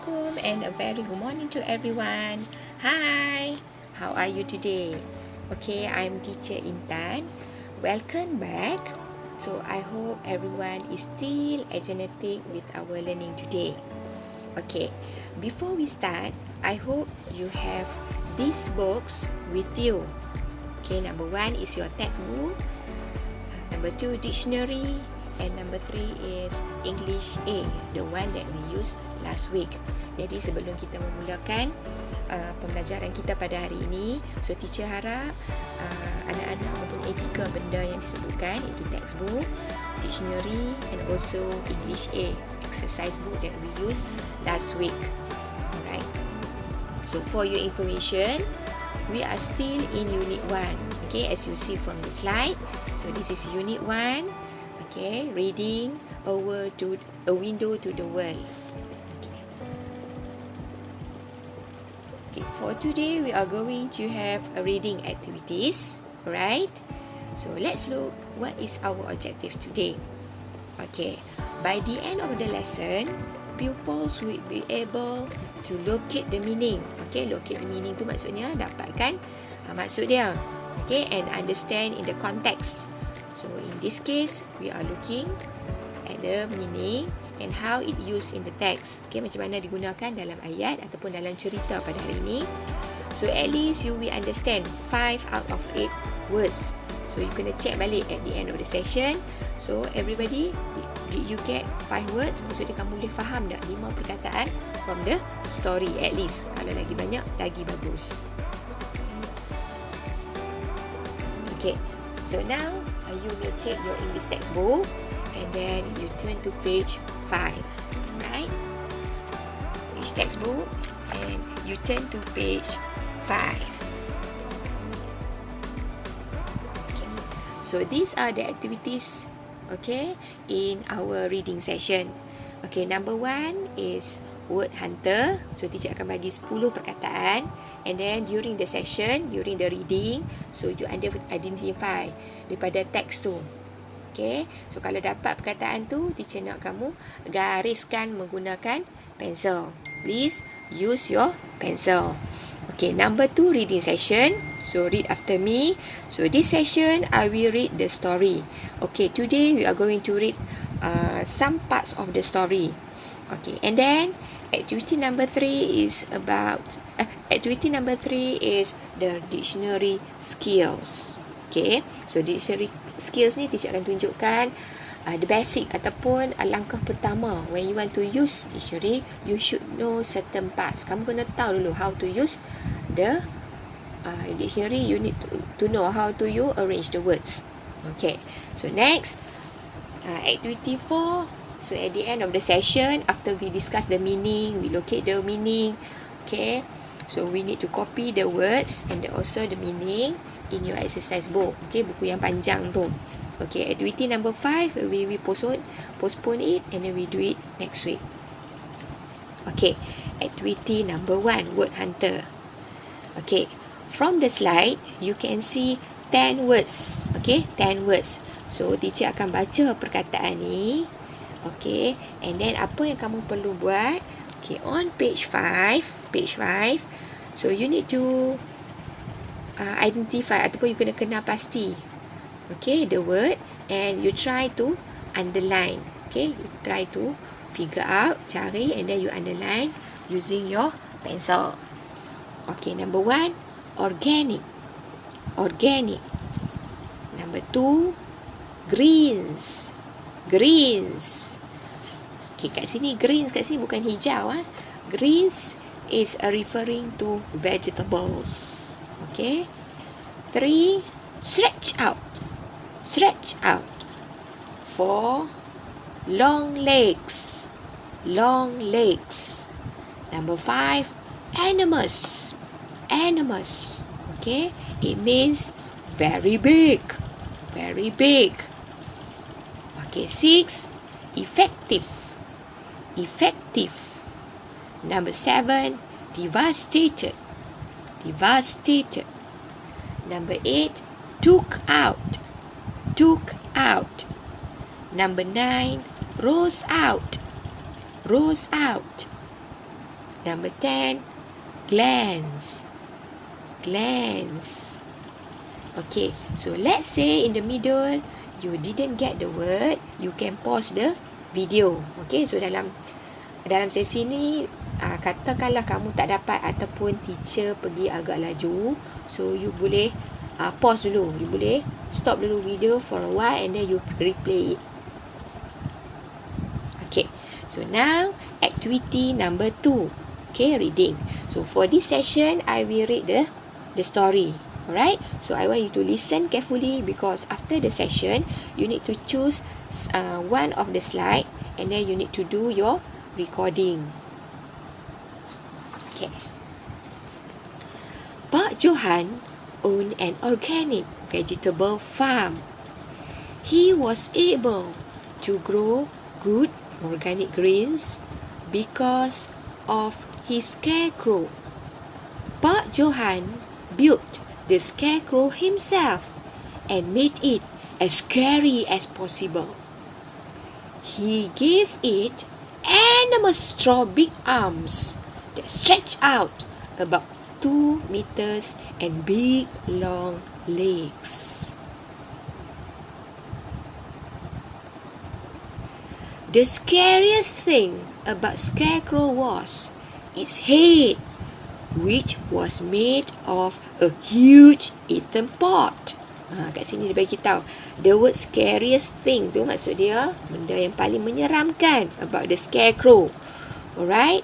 Assalamualaikum and a very good morning to everyone. Hi, how are you today? Okay, I'm teacher Intan. Welcome back. So I hope everyone is still energetic with our learning today. Okay, before we start, I hope you have these books with you. Okay, number 1 is your textbook. Number 2, dictionary. And number 3 is English A, the one that we used last week. Jadi sebelum kita memulakan pembelajaran kita pada hari ini, so teacher harap anak-anak mempunyai 3 benda yang disebutkan, iaitu textbook, dictionary and also English A, exercise book that we used last week. Alright. So for your information, we are still in unit 1. Okay, as you see from the slide. So this is unit 1. Okay, reading a window to the world. Okay, for today we are going to have a reading activities. Alright. So let's look what is our objective today. Okay, by the end of the lesson, pupils will be able to locate the meaning. Okay, locate the meaning tu maksudnya dapatkan maksud dia. Okay, and understand in the context. So in this case, we are looking at the meaning and how it used in the text. Okay, macam mana digunakan dalam ayat ataupun dalam cerita pada hari ini. So at least you will understand 5 out of 8 words. So you kena check balik at the end of the session. So everybody, did you get 5 words? Maksudnya kamu boleh faham tak 5 perkataan from the story at least. Kalau lagi banyak, lagi bagus. Okay, so now you will take your English textbook and then you turn to page 5, right? English textbook and you turn to page 5. Okay. So these are the activities, okay, in our reading session. Okay, number 1 is word hunter. So teacher akan bagi 10 perkataan and then during the session, during the reading, so you identify daripada teks tu. Okay, so kalau dapat perkataan tu, teacher nak kamu gariskan menggunakan pensel. Please use your pencil. Okay, number 2 reading session. So read after me. So this session I will read the story. Okay, today we are going to read some parts of the story. Okay, and then activity number 3 is the dictionary skills. Okay, so dictionary skills ni teacher akan tunjukkan the basic ataupun langkah pertama. When you want to use dictionary, you should know certain parts. Kamu kena tahu dulu how to use the dictionary. You need to know how to you arrange the words. Okay, so next activity 4. So at the end of the session, after we discuss the meaning, we locate the meaning. Okay, so we need to copy the words and also the meaning in your exercise book. Okay, buku yang panjang tu. Okay, activity number 5, we postpone it and then we do it next week. Okay, activity number 1, word hunter. Okay, from the slide, you can see 10 words. Okay, 10 words. So, teacher akan baca perkataan ni. Okay, and then apa yang kamu perlu buat? Okay, on page 5, so you need to identify ataupun you kena kenal pasti, okay, the word, and you try to underline. Okay, you try to figure out, cari, and then you underline using your pencil. Okay, number 1, organic. Number 2, greens. Okay, kat sini greens, kat sini bukan hijau. Greens is referring to vegetables. Okay. 3, stretch out. 4, long legs. Number 5, animals. Okay, it means very big. Okay, 6, effective. Number 7, devastated. Number 8, took out. Number 9, rose out. Number 10, glance. Glance. Okay, so let's say in the middle you didn't get the word, you can pause the video. Okay, so dalam sesi ni katakanlah kamu tak dapat ataupun teacher pergi agak laju, so you boleh pause dulu, you boleh stop dulu video for a while and then you replay it. Okay, so now activity number 2. Okay, reading. So for this session I will read the story. Alright, so I want you to listen carefully because after the session you need to choose one of the slide and then you need to do your recording. Okay. Pak Johan owned an organic vegetable farm. He was able to grow good organic greens because of his scarecrow. Pak Johan built the scarecrow himself and made it as scary as possible. He gave it enormous straw big arms that stretched out about 2 meters and big long legs. The scariest thing about Scarecrow was its head, which was made of a huge eaten pot. Kat sini dia bagi tahu. The word scariest thing tu maksud dia benda yang paling menyeramkan about the scarecrow. Alright?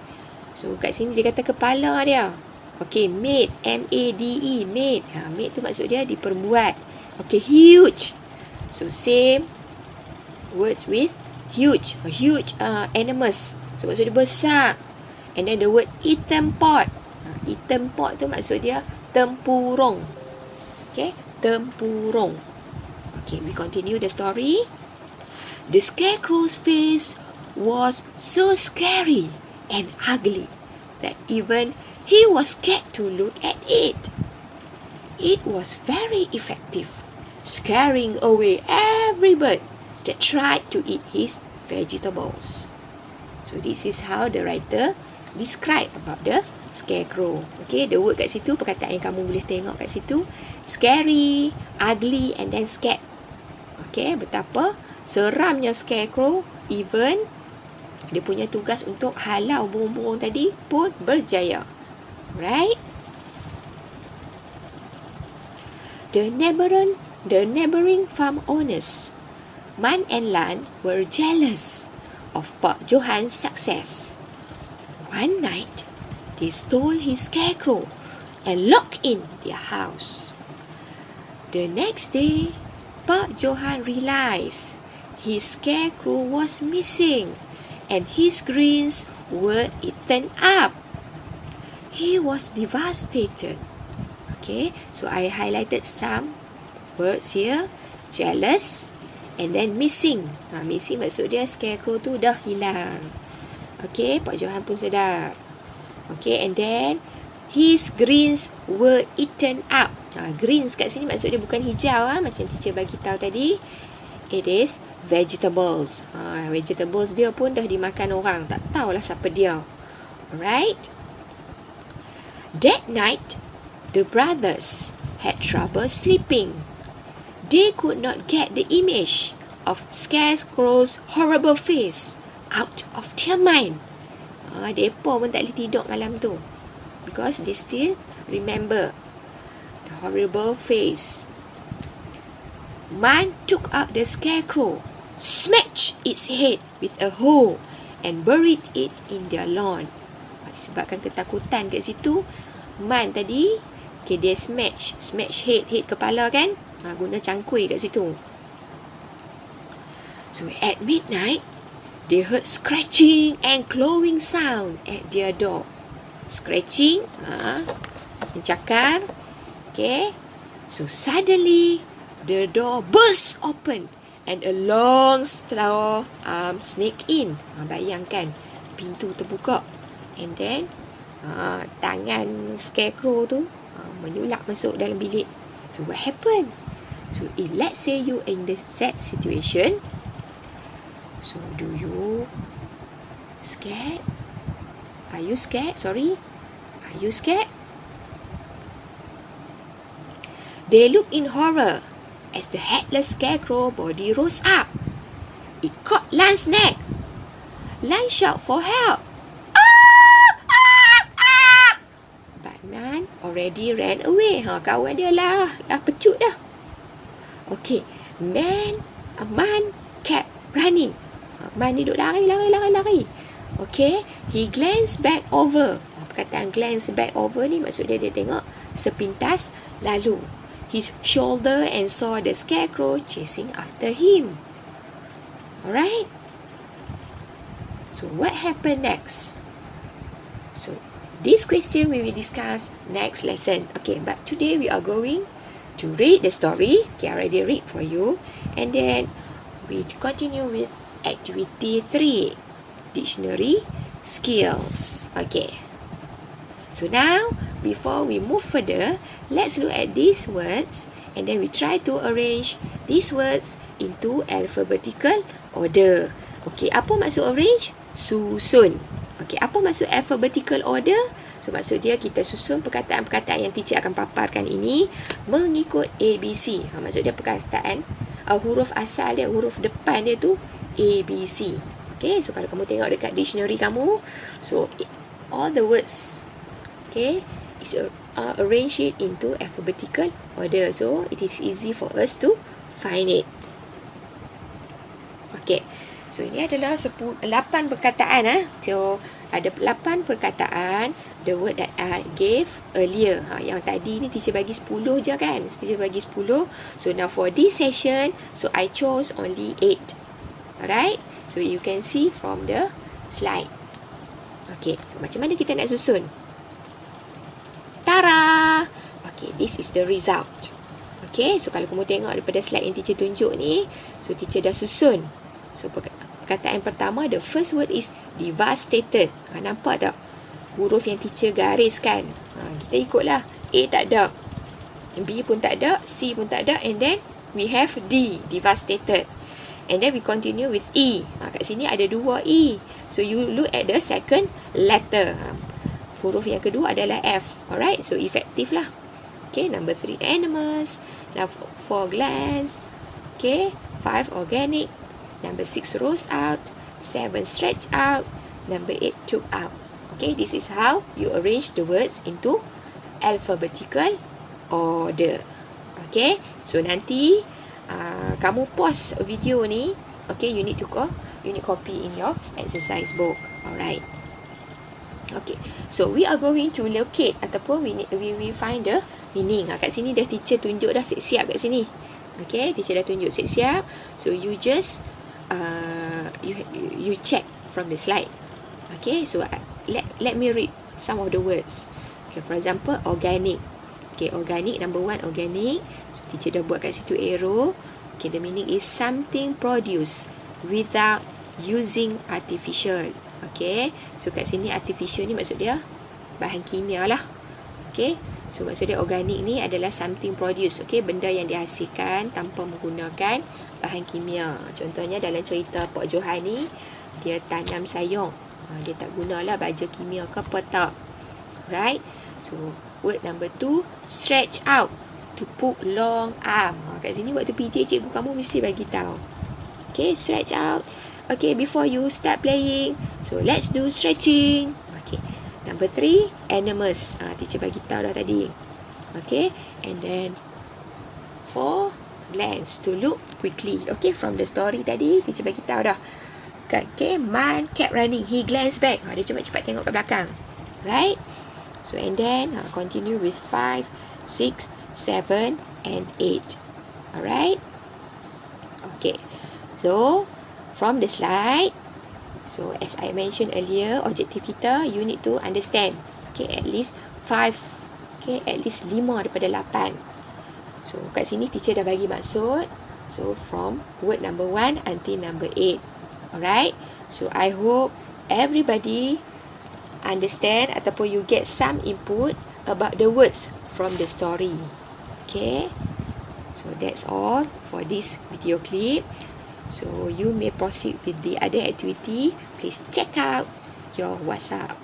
So kat sini dia kata kepala dia. Okay, made. M-A-D-E. Made. Made tu maksud dia diperbuat. Okay, huge. So same words with huge. A huge animals. So maksud dia besar. And then the word eaten pot. Eaten pot tu maksud dia tempurung. Okay, tempurung. Okay, we continue the story. The scarecrow's face was so scary and ugly that even he was scared to look at it. It was very effective, scaring away every bird that tried to eat his vegetables. So this is how the writer describe about the scarecrow. Okay, the word kat situ, perkataan yang kamu boleh tengok kat situ, scary, ugly and then scared. Okay, betapa seramnya scarecrow, even dia punya tugas untuk halau burung-burung tadi pun berjaya. Right? The neighboring farm owners, Man and Lan, were jealous of Pak Johan's success. One night, they stole his scarecrow and locked in their house. The next day, Pak Johan realized his scarecrow was missing and his greens were eaten up. He was devastated. Okay, so I highlighted some words here. Jealous and then missing. Missing maksud dia scarecrow tu dah hilang. Okay, Pak Johan pun sedar. Okay, and then his greens were eaten up. Greens kat sini maksud dia bukan hijau macam teacher bagi tahu tadi. It is vegetables. Vegetables dia pun dah dimakan orang. Tak tahulah siapa dia. Alright. That night, the brothers had trouble sleeping. They could not get the image of Scarecrow's horrible face out of their mind. Mereka pun tak boleh tidur malam tu. Because they still remember the horrible face. Man took up the scarecrow, smashed its head with a hoe and buried it in their lawn. Disebabkan ketakutan kat situ, Man tadi, okay, dia smash head kepala kan, guna cangkui kat situ. So at midnight, they heard scratching and clawing sound at their door. Scratching, mencakar. Okay. So suddenly, the door burst open and a long straw arm snaked in. Bayangkan, pintu terbuka. And then, tangan scarecrow tu menyulak masuk dalam bilik. So what happened? So let's say you in this sad situation. So do you scared? Are you scared? Sorry. Are you scared? They looked in horror as the headless scarecrow body rose up. It caught Lan's neck. Lan shouted for help. But Man already ran away. Kawan dia dah pecut dah. Okay, Man kept running. Man ni duk lari. Okay, he glanced back over. Perkataan glance back over ni maksud dia tengok sepintas lalu. His shoulder and saw the scarecrow chasing after him. Alright? So what happened next? So this question we will discuss next lesson. Okay, but today we are going to read the story. Okay, I already read for you. And then we continue with activity 3. Dictionary skills. Okay. So now, before we move further, let's look at these words and then we try to arrange these words into alphabetical order. Okay, apa maksud arrange? Susun. Okay, apa maksud alphabetical order? So, maksud dia kita susun perkataan-perkataan yang teacher akan paparkan ini mengikut ABC. Maksud dia perkataan, huruf asal dia, huruf depan dia tu ABC. Okay, so kalau kamu tengok dekat dictionary kamu, so all the words, okay, is arrange it into alphabetical order. So, it is easy for us to find it. Okay, so ini adalah 8 perkataan. So, ada 8 perkataan, the word that I gave earlier. Yang tadi ni teacher bagi 10 je kan? Teacher bagi 10. So, now for this session, so I chose only 8. Alright? So, you can see from the slide. Okay, so macam mana kita nak susun? Tara! Okay, this is the result. Okay, so kalau kamu tengok daripada slide yang teacher tunjuk ni, so teacher dah susun. So, perkataan pertama, the first word is devastated. Nampak tak? Huruf yang teacher gariskan. Kita ikutlah. A tak ada. B pun tak ada. C pun tak ada. And then, we have D, devastated. And then, we continue with E. Kat sini ada 2 E. So, you look at the second letter. Huruf yang kedua adalah F. Alright, so effective lah. Okay, number 3, animals. Now, 4, glands. Okay, 5, organic. Number 6, rose out. 7, stretch out. Number 8, took out. Okay, this is how you arrange the words into alphabetical order. Okay, so nanti kamu pause video ni. Okay, you need copy in your exercise book. Alright. Okay, so we are going to locate ataupun we find the meaning. Kat sini dah teacher tunjuk dah siap-siap kat sini. Okay, teacher dah tunjuk siap-siap. So you just you check from the slide. Okay, so let me read some of the words. Okay, for example, organic. Okay, organic, number 1, organic. So teacher dah buat kat situ arrow. Okay, the meaning is something produced without using artificial. Okay, so kat sini artificial ni maksud dia bahan kimia lah. Okay, so maksud dia organic ni adalah something produced. Okay, benda yang dihasilkan tanpa menggunakan bahan kimia. Contohnya dalam cerita Pok Johan ni, dia tanam sayur. Dia tak gunalah baja kimia ke apa tak. Right, so word number 2, stretch out, to put long arm. Kat sini waktu PJ cikgu kamu mesti bagi tahu. Okay, stretch out. Okay, before you start playing, so let's do stretching. Okay, number 3, animals. Teacher bagi tahu dah tadi. Okay, and then 4, glance, to look quickly. Okay, from the story tadi teacher bagi tahu dah. Okay, Man kept running. He glanced back. Dia cepat-cepat tengok ke belakang. Right? So, and then continue with 5, 6, 7, and 8. Alright? Okay. So, from the slide, so as I mentioned earlier, objektif kita, you need to understand. Okay, at least 5. Okay, at least 5 daripada 8. So, kat sini teacher dah bagi maksud. So, from word number 1 until number 8. Alright? So, I hope everybody understand ataupun you get some input about the words from the story. Okay? So, that's all for this video clip. So, you may proceed with the other activity. Please check out your WhatsApp.